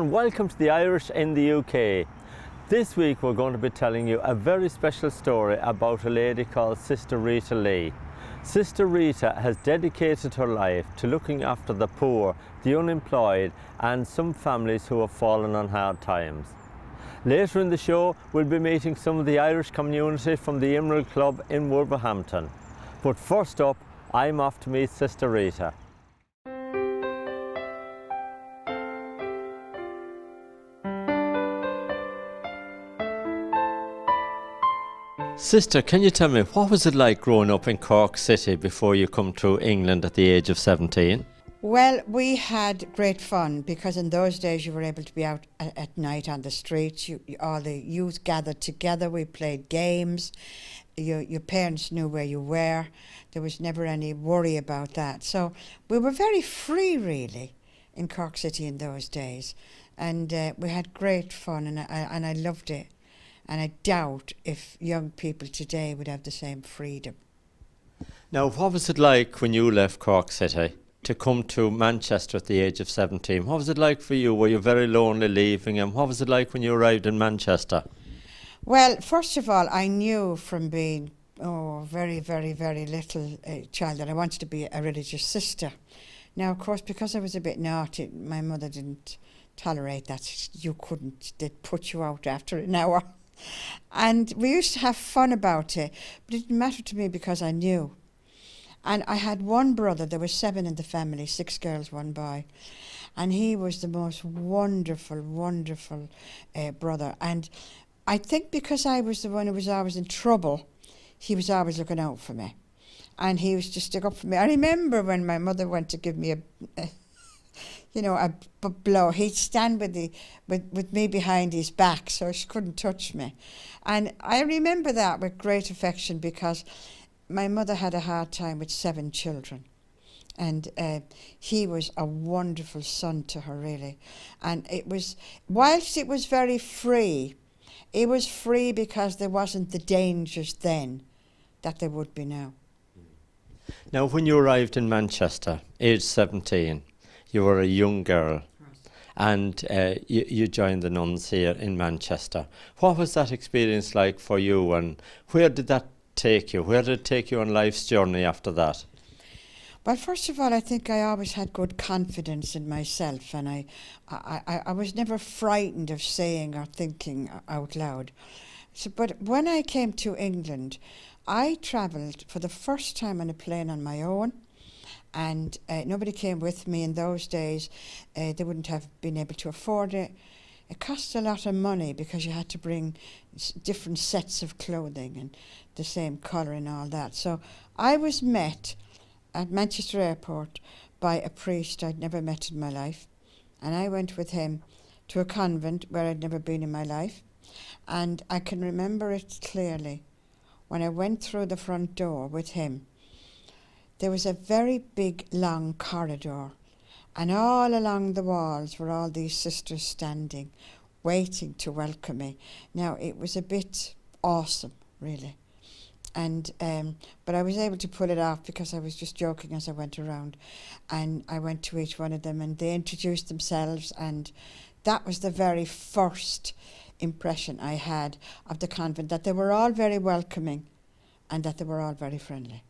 and welcome to the Irish in the UK. This week we're going to be telling you a very special story about a lady called Sister Rita Lee. Sister Rita has dedicated her life to looking after the poor, the unemployed and some families who have fallen on hard times. Later in the show we'll be meeting some of the Irish community from the Emerald Club in Wolverhampton. But first up, I'm off to meet Sister Rita. Sister, can you tell me, what was it like growing up in Cork City before you come to England at the age of 17? Well, we had great fun because in those days you were able to be out at night on the streets. All the youth gathered together, we played games. Your parents knew where you were. There was never any worry about that. So we were very free, really, in Cork City in those days. And we had great fun, and I loved it. And I doubt if young people today would have the same freedom. Now, what was it like when you left Cork City to come to Manchester at the age of 17? What was it like for you? Were you very lonely leaving? And what was it like when you arrived in Manchester? Well, first of all, I knew from being very, very, very little child that I wanted to be a religious sister. Now, of course, because I was a bit naughty, my mother didn't tolerate that. You couldn't. They'd put you out after an hour. And we used to have fun about it, but it didn't matter to me because I knew. And I had one brother. There were 7 in the family, 6 girls, 1 boy. And he was the most wonderful, wonderful brother. And I think because I was the one who was always in trouble, he was always looking out for me. And he used to stick up for me. I remember when my mother went to give me a blow, he'd stand with me behind his back so she couldn't touch me. And I remember that with great affection because my mother had a hard time with 7 children. And he was a wonderful son to her, really. And it was, whilst it was very free, it was free because there wasn't the dangers then that there would be now. Now, when you arrived in Manchester, age 17, you were a young girl, and you joined the nuns here in Manchester. What was that experience like for you, and where did that take you? Where did it take you on life's journey after that? Well, first of all, I think I always had good confidence in myself, and I was never frightened of saying or thinking out loud. But when I came to England, I travelled for the first time on a plane on my own. And nobody came with me in those days. They wouldn't have been able to afford it. It cost a lot of money because you had to bring different sets of clothing and the same colour and all that. So I was met at Manchester Airport by a priest I'd never met in my life. And I went with him to a convent where I'd never been in my life. And I can remember it clearly. When I went through the front door with him, there was a very big, long corridor, and all along the walls were all these sisters standing, waiting to welcome me. Now, it was a bit awesome, really. And but I was able to pull it off because I was just joking as I went around. And I went to each one of them, and they introduced themselves, and that was the very first impression I had of the convent, that they were all very welcoming and that they were all very friendly.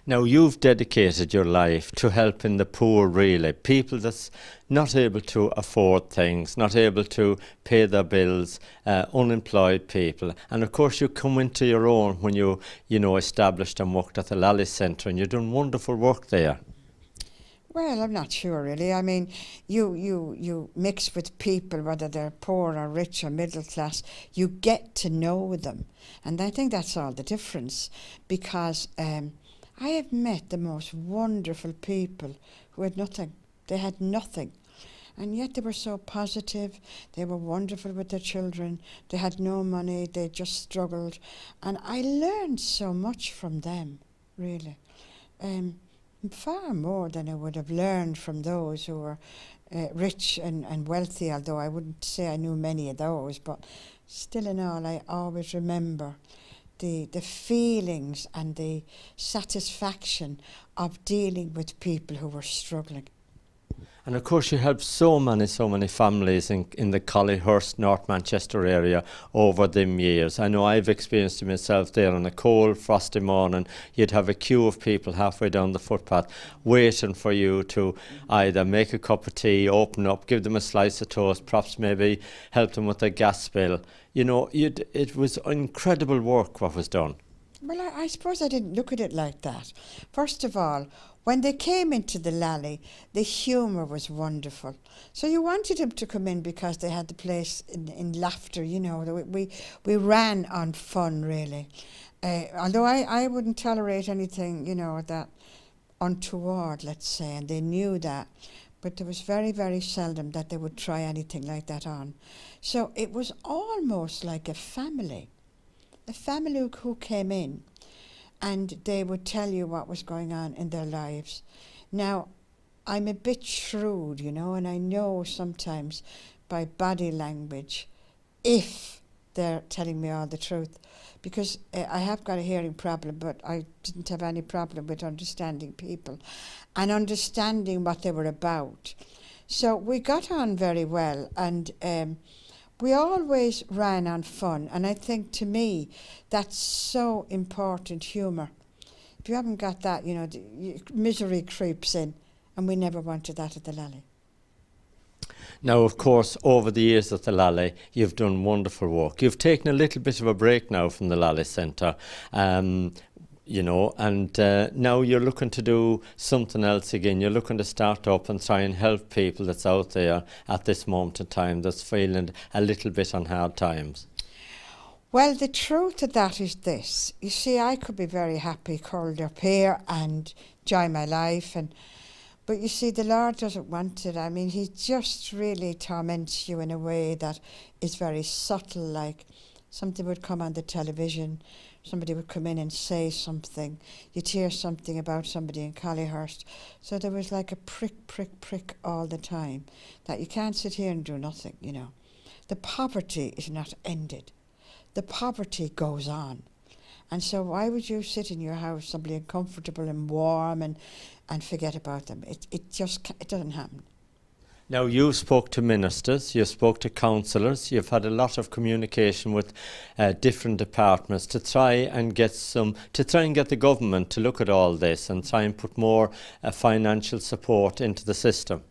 Now, you've dedicated your life to helping the poor, really, people that's not able to afford things, not able to pay their bills, unemployed people. And of course you come into your own when you established and worked at the Lalley Centre, and you've done wonderful work there. Well, I'm not sure, really. I mean, you mix with people, whether they're poor or rich or middle class, you get to know them. And I think that's all the difference, because I have met the most wonderful people who had nothing. They had nothing. And yet they were so positive. They were wonderful with their children. They had no money. They just struggled. And I learned so much from them, really. Far more than I would have learned from those who were rich and wealthy, although I wouldn't say I knew many of those. But still in all, I always remember the feelings and the satisfaction of dealing with people who were struggling. And of course you help so many families in the Collyhurst, North Manchester area over them years. I know I've experienced it myself there on a cold, frosty morning. You'd have a queue of people halfway down the footpath waiting for you to either make a cup of tea, open up, give them a slice of toast, perhaps maybe help them with their gas bill. You know, it was incredible work what was done. Well, I suppose I didn't look at it like that. First of all, when they came into the Lalley, the humour was wonderful. So you wanted them to come in because they had the place in laughter, you know. We ran on fun, really. Although I wouldn't tolerate anything, you know, that untoward, let's say, and they knew that. But there was very, very seldom that they would try anything like that on. So it was almost like a family who came in, and they would tell you what was going on in their lives. Now, I'm a bit shrewd, you know, and I know sometimes by body language if they're telling me all the truth, because I have got a hearing problem, but I didn't have any problem with understanding people and understanding what they were about. So we got on very well, and we always ran on fun, and I think to me that's so important, humour. If you haven't got that, you know, misery creeps in, and we never wanted that at the Lalley. Now, of course, over the years at the Lalley, you've done wonderful work. You've taken a little bit of a break now from the Lalley Centre, you know, and now you're looking to do something else again. You're looking to start up and try and help people that's out there at this moment in time that's feeling a little bit on hard times. Well, the truth of that is this. You see, I could be very happy curled up here and enjoy my life, but you see, the Lord doesn't want it. I mean, he just really torments you in a way that is very subtle, like something would come on the television, somebody would come in and say something, you'd hear something about somebody in Collyhurst. So there was like a prick all the time, that you can't sit here and do nothing, you know. The poverty is not ended. The poverty goes on. And so why would you sit in your house, somebody comfortable and warm, and forget about them? It doesn't happen. Now, you spoke to ministers, you spoke to councillors, you've had a lot of communication with different departments to try and get the government to look at all this and try and put more financial support into the system.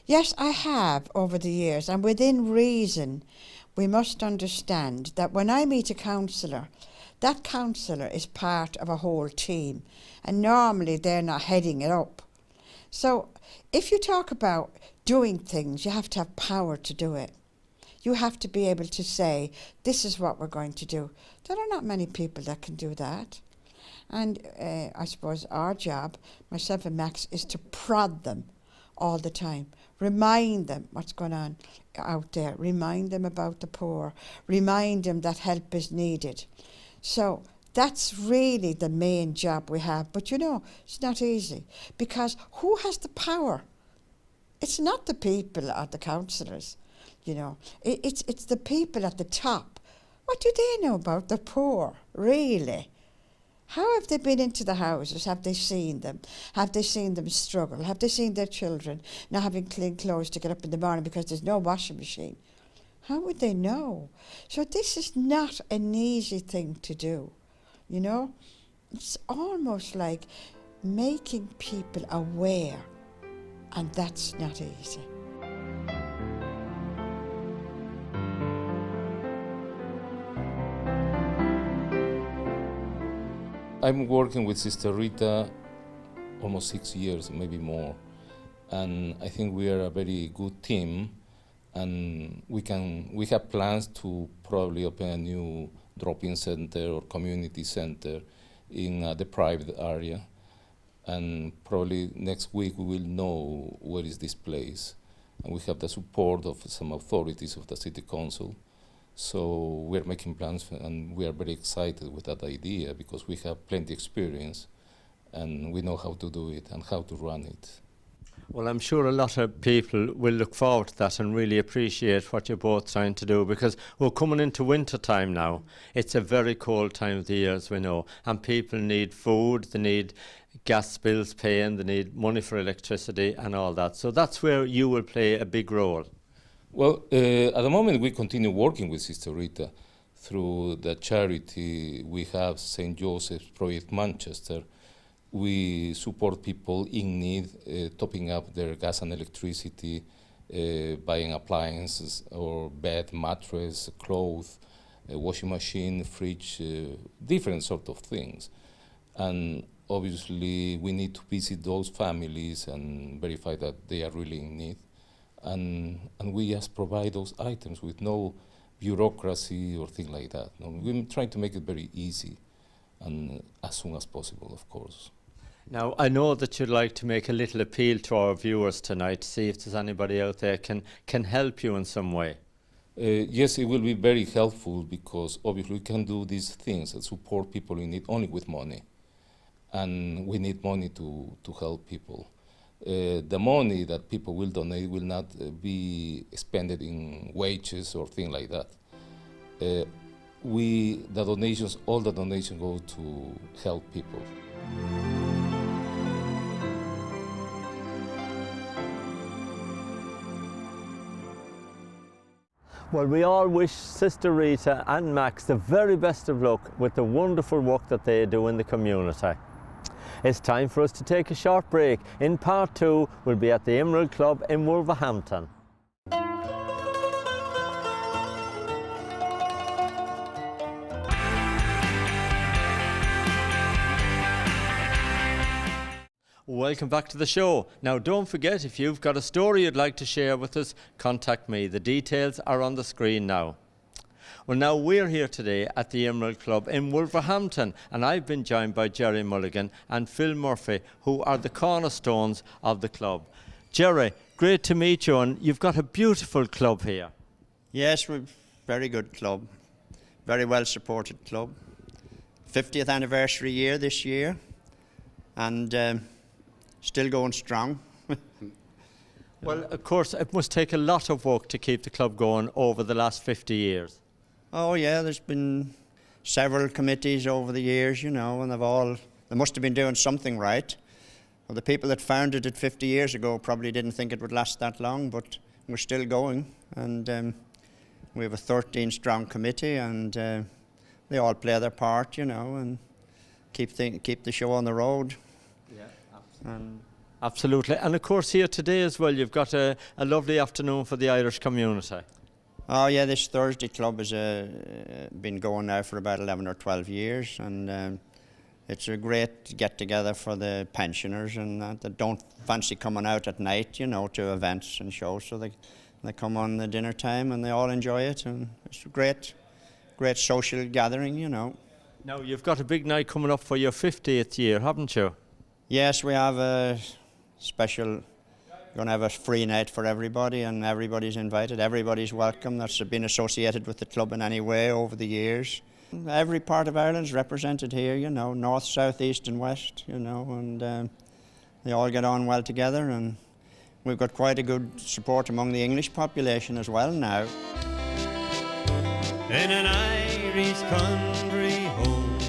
Yes, I have over the years, and within reason, we must understand that when I meet a councillor, that councillor is part of a whole team, and normally they're not heading it up. So if you talk about doing things, you have to have power to do it. You have to be able to say, this is what we're going to do. There are not many people that can do that. And I suppose our job, myself and Max, is to prod them all the time. Remind them what's going on out there. Remind them about the poor. Remind them that help is needed. So that's really the main job we have. But you know, it's not easy, because who has the power? It's not the people or the councillors, you know. It's the people at the top. What do they know about the poor, really? How have they been into the houses? Have they seen them? Have they seen them struggle? Have they seen their children not having clean clothes to get up in the morning because there's no washing machine? How would they know? So this is not an easy thing to do, you know. It's almost like making people aware, and that's not easy. I'm working with Sister Rita almost 6 years, maybe more, and I think we are a very good team, and we have plans to probably open a new drop-in center or community center in the private area, and probably next week we will know where is this place, and we have the support of some authorities of the city council. So we're making plans, and we are very excited with that idea because we have plenty experience and we know how to do it and how to run it. Well, I'm sure a lot of people will look forward to that and really appreciate what you're both trying to do, because we're coming into winter time now. It's a very cold time of the year, as we know, and people need food, they need gas bills paying, they need money for electricity and all that. So that's where you will play a big role. Well, at the moment we continue working with Sister Rita through the charity we have, St. Joseph's Project Manchester. We support people in need, topping up their gas and electricity, buying appliances or bed, mattress, clothes, washing machine, fridge, different sort of things. And obviously we need to visit those families and verify that they are really in need. And we just provide those items with no bureaucracy or thing like that. No, we're trying to make it very easy and as soon as possible, of course. Now, I know that you'd like to make a little appeal to our viewers tonight, see if there's anybody out there can help you in some way. Yes, it will be very helpful because obviously we can do these things that support people in need only with money. And we need money to help people. The money that people will donate will not be spent in wages or things like that. All the donations go to help people. Well, we all wish Sister Rita and Max the very best of luck with the wonderful work that they do in the community. It's time for us to take a short break. In part 2, we'll be at the Emerald Club in Wolverhampton. Welcome back to the show. Now, don't forget, if you've got a story you'd like to share with us, contact me. The details are on the screen now. Well, now we're here today at the Emerald Club in Wolverhampton, and I've been joined by Jerry Mulligan and Phil Murphy, who are the cornerstones of the club. Jerry, great to meet you, and you've got a beautiful club here. Yes, we're a very good club, very well supported club. 50th anniversary year this year, and still going strong. Well, of course, it must take a lot of work to keep the club going over the last 50 years. Oh yeah, there's been several committees over the years, you know, and they must have been doing something right. Well, the people that founded it 50 years ago probably didn't think it would last that long, but we're still going, and we have a 13-strong committee, and they all play their part, you know, and keep the show on the road. Yeah, absolutely. Absolutely. And of course here today as well, you've got a lovely afternoon for the Irish community. Oh yeah, this Thursday club has been going now for about 11 or 12 years, and it's a great get-together for the pensioners and that don't fancy coming out at night, you know, to events and shows, so they come on the dinner time and they all enjoy it, and it's a great social gathering, you know. Now, you've got a big night coming up for your 50th year, haven't you? Yes, we have a special. We're going to have a free night for everybody, and everybody's invited. Everybody's welcome that's been associated with the club in any way over the years. Every part of Ireland's represented here, you know, north, south, east and west, you know, and they all get on well together, and we've got quite a good support among the English population as well now. In an Irish country home,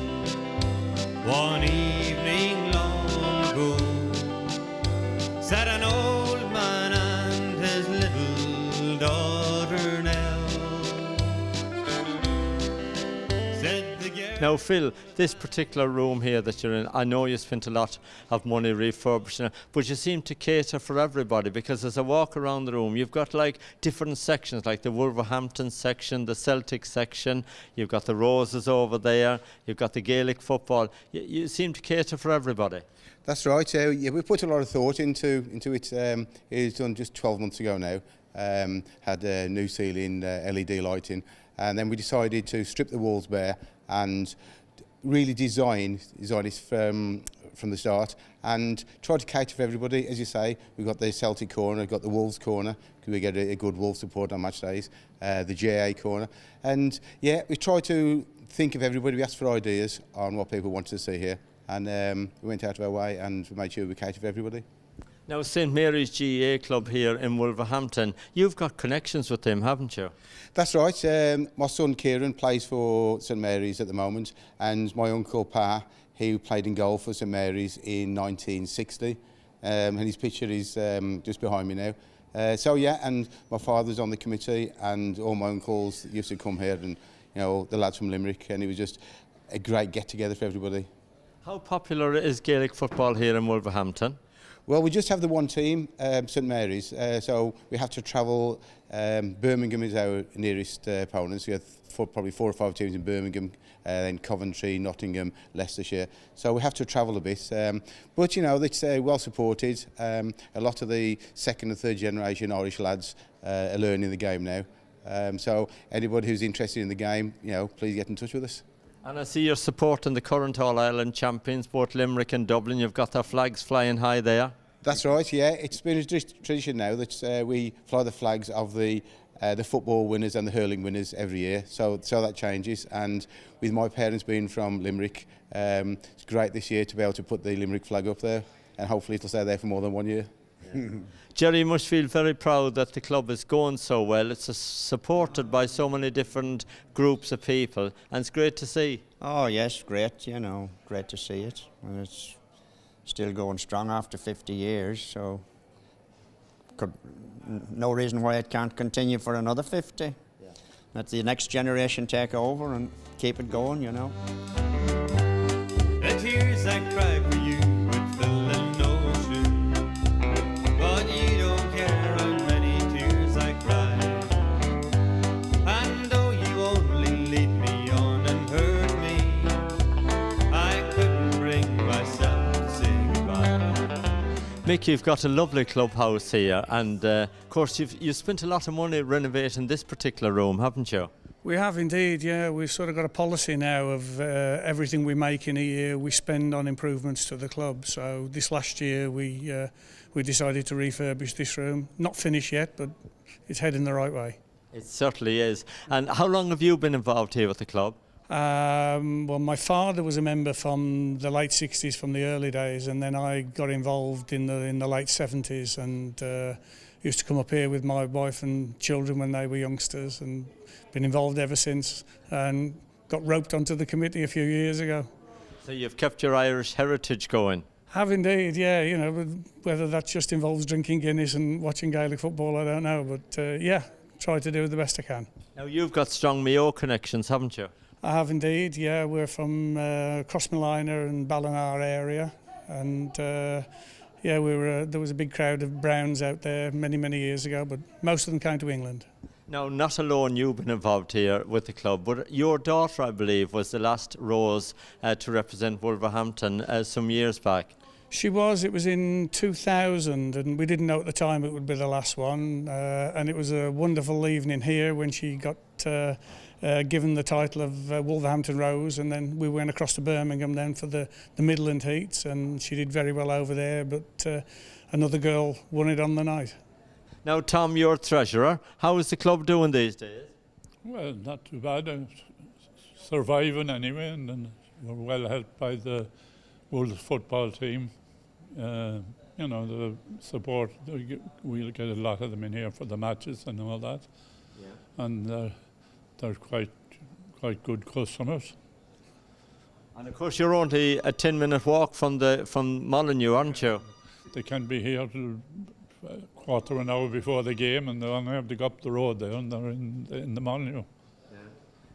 one evening long ago, sat an old man and his little daughter Nell. Said the girl. Now, Phil, this particular room here that you're in, I know you spent a lot of money refurbishing it, but you seem to cater for everybody, because as I walk around the room, you've got like different sections, like the Wolverhampton section, the Celtic section, you've got the Roses over there, you've got the Gaelic football. You seem to cater for everybody. That's right. Yeah, we put a lot of thought into it. It was done just 12 months ago now. Had a new ceiling, LED lighting, and then we decided to strip the walls bare and really design it from the start and try to cater for everybody. As you say, we've got the Celtic corner, we've got the Wolves corner, because we get a good Wolves support on match days, the GAA corner, and yeah, we try to think of everybody. We ask for ideas on what people want to see here. And we went out of our way and made sure we catered for everybody. Now, St Mary's GAA Club here in Wolverhampton, you've got connections with them, haven't you? That's right. My son Kieran plays for St Mary's at the moment, and my uncle Pa, He played in goal for St Mary's in 1960, and his picture is just behind me now. So yeah, and my father's on the committee, and all my uncles used to come here, and the lads from Limerick, and it was just a great get-together for everybody. How popular is Gaelic football here in Wolverhampton? Well, we just have the one team, St Mary's, so we have to travel. Birmingham is our nearest opponents. We have probably 4 or 5 teams in Birmingham, then Coventry, Nottingham, Leicestershire. So we have to travel a bit. But it's well supported. A lot of the second and third generation Irish lads are learning the game now. So anybody who's interested in the game, please get in touch with us. And I see you're supporting the current All-Ireland champions, both Limerick and Dublin. You've got their flags flying high there. That's right, yeah. It's been a tradition now that we fly the flags of the football winners and the hurling winners every year. So that changes. And with my parents being from Limerick, it's great this year to be able to put the Limerick flag up there. And hopefully it'll stay there for more than 1 year. Yeah. Jerry, you must feel very proud that the club is going so well. It's supported by so many different groups of people, and it's great to see. Oh yes, great, great to see it. And it's still going strong after 50 years, so no reason why it can't continue for another 50. Yeah. Let the next generation take over and keep it going, The tears I cry for you would fill an ocean, but you don't care how many tears I cry. And though you only lead me on and hurt me, I couldn't bring myself to say goodbye. Mick, you've got a lovely clubhouse here, and of course you've spent a lot of money renovating this particular room, haven't you? We have indeed, yeah. We've sort of got a policy now of everything we make in a year we spend on improvements to the club. So this last year we decided to refurbish this room. Not finished yet, but it's heading the right way. It certainly is. And how long have you been involved here with the club? Well, my father was a member from the late 60s, from the early days, and then I got involved in the late 70s and used to come up here with my wife and children when they were youngsters, and been involved ever since, and got roped onto the committee a few years ago. So you've kept your Irish heritage going? Have indeed, yeah. Whether that just involves drinking Guinness and watching Gaelic football, I don't know, but yeah, try to do the best I can. Now you've got strong Mayo connections, haven't you? I have indeed, yeah. We're from Crossmillina and Ballinar area, and yeah, there was a big crowd of Browns out there many years ago, but most of them came to England. Now, not alone you've been involved here with the club, but your daughter, I believe, was the last Rose to represent Wolverhampton some years back. She was. It was in 2000, and we didn't know at the time it would be the last one. And it was a wonderful evening here when she got given the title of Wolverhampton Rose, and then we went across to Birmingham then for the Midland Heats, and she did very well over there, but another girl won it on the night. Now, Tom, you're treasurer. How is the club doing these days? Well, not too bad. Surviving anyway, and then we're well helped by the Wolves football team. The support, we'll get a lot of them in here for the matches and all that. Yeah. And they're quite good customers. And of course, you're only a 10-minute walk from Molyneux, aren't you? They can be here till quarter of an hour before the game, and they only have to go up the road there, and they're in the Molyneux. Yeah.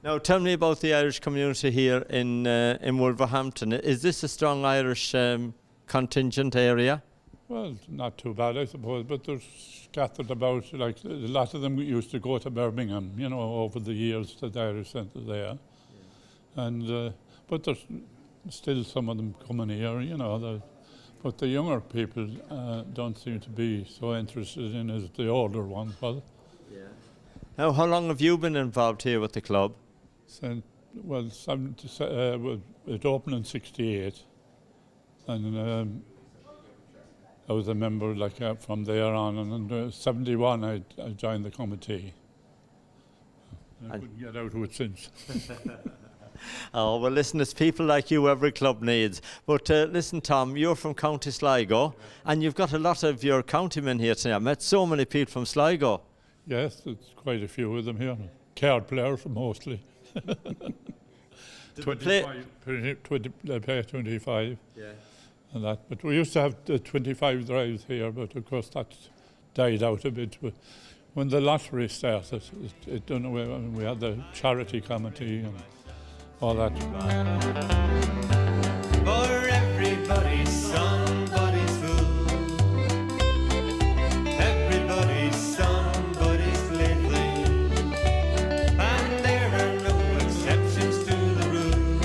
Now, tell me about the Irish community here in Wolverhampton. Is this a strong Irish contingent area? Well, not too bad, I suppose, but they're scattered about. Like a lot of them used to go to Birmingham, over the years, to the Irish centre there. Yeah. And but there's still some of them coming here, but the younger people don't seem to be so interested in as the older ones. Well, yeah. Now, how long have you been involved here with the club? Since, it opened in '68, and I was a member from there on, and in '71 I joined the committee. I couldn't get out of it since. Oh, well, listen, it's people like you every club needs. But listen, Tom, you're from County Sligo, and you've got a lot of your countymen here tonight. I met so many people from Sligo. Yes, there's quite a few of them here. Card players, mostly. They pay 25. Yeah. And that. But we used to have the 25 drives here, but of course that died out a bit. When the lottery started, it done away. I mean, we had the charity committee and all that. For everybody, somebody's fool. Everybody's somebody's plaything. And there are no exceptions to the rule.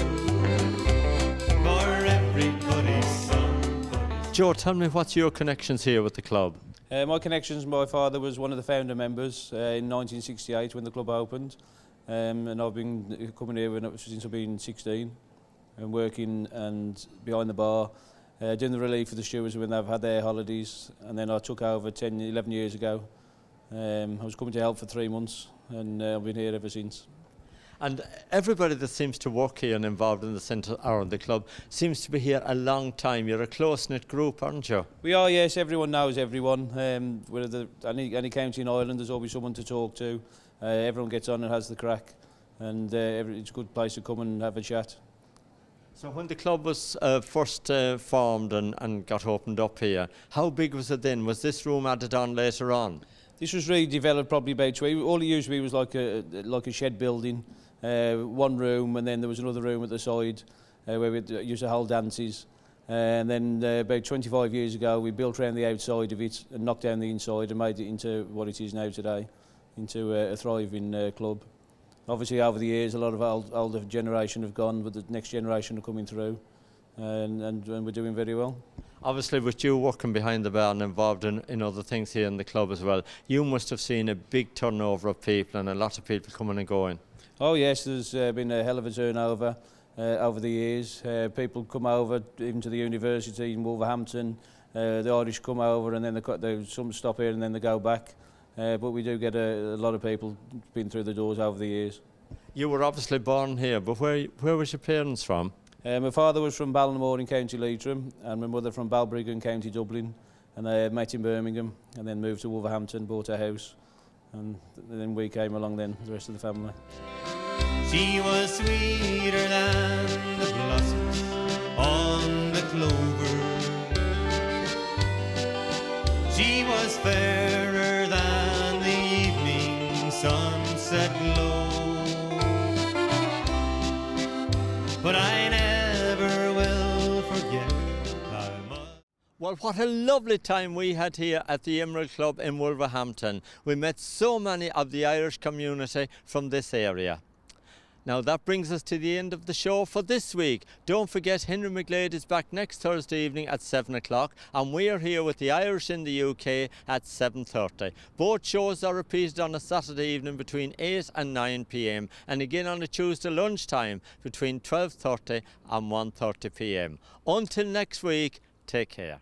For everybody's somebody's. Joe, tell me, what's your connections here with the club? My connections, my father was one of the founder members in 1968 when the club opened, and I've been coming here since I've been 16 and working and behind the bar, doing the relief for the stewards when they've had their holidays, and then I took over 11 years ago. I was coming to help for 3 months and I've been here ever since. And everybody that seems to work here and involved in the centre or the club seems to be here a long time. You're a close-knit group, aren't you? We are, yes. Everyone knows everyone. Any county in Ireland, there's always someone to talk to. Everyone gets on and has the crack, and it's a good place to come and have a chat. So when the club was first formed and got opened up here, how big was it then? Was this room added on later on? This was really developed probably about 2 years. All it used to be was like a shed building. One room, and then there was another room at the side where we used to hold dances. And then about 25 years ago, we built around the outside of it and knocked down the inside and made it into what it is now today, into a thriving club. Obviously, over the years, a lot of older generation have gone, but the next generation are coming through, and we're doing very well. Obviously, with you working behind the bar and involved in other things here in the club as well, you must have seen a big turnover of people and a lot of people coming and going. Oh yes, there's been a hell of a turnover over the years. People come over even to the university in Wolverhampton. The Irish come over and then some stop here and then they go back. But we do get a lot of people been through the doors over the years. You were obviously born here, but where was your parents from? My father was from Ballinamore in County Leitrim and my mother from Balbriggan in County Dublin. And they met in Birmingham and then moved to Wolverhampton, bought a house. And then we came along then, the rest of the family. She was sweeter than the blossoms on the clover. She was fairer than the evening sunset glow. But I never will forget how much. Well, what a lovely time we had here at the Emerald Club in Wolverhampton. We met so many of the Irish community from this area. Now that brings us to the end of the show for this week. Don't forget, Henry McGlade is back next Thursday evening at 7 o'clock and we are here with the Irish in the UK at 7:30. Both shows are repeated on a Saturday evening between 8 and 9 p.m. and again on a Tuesday lunchtime between 12:30 and 1:30 p.m. Until next week, take care.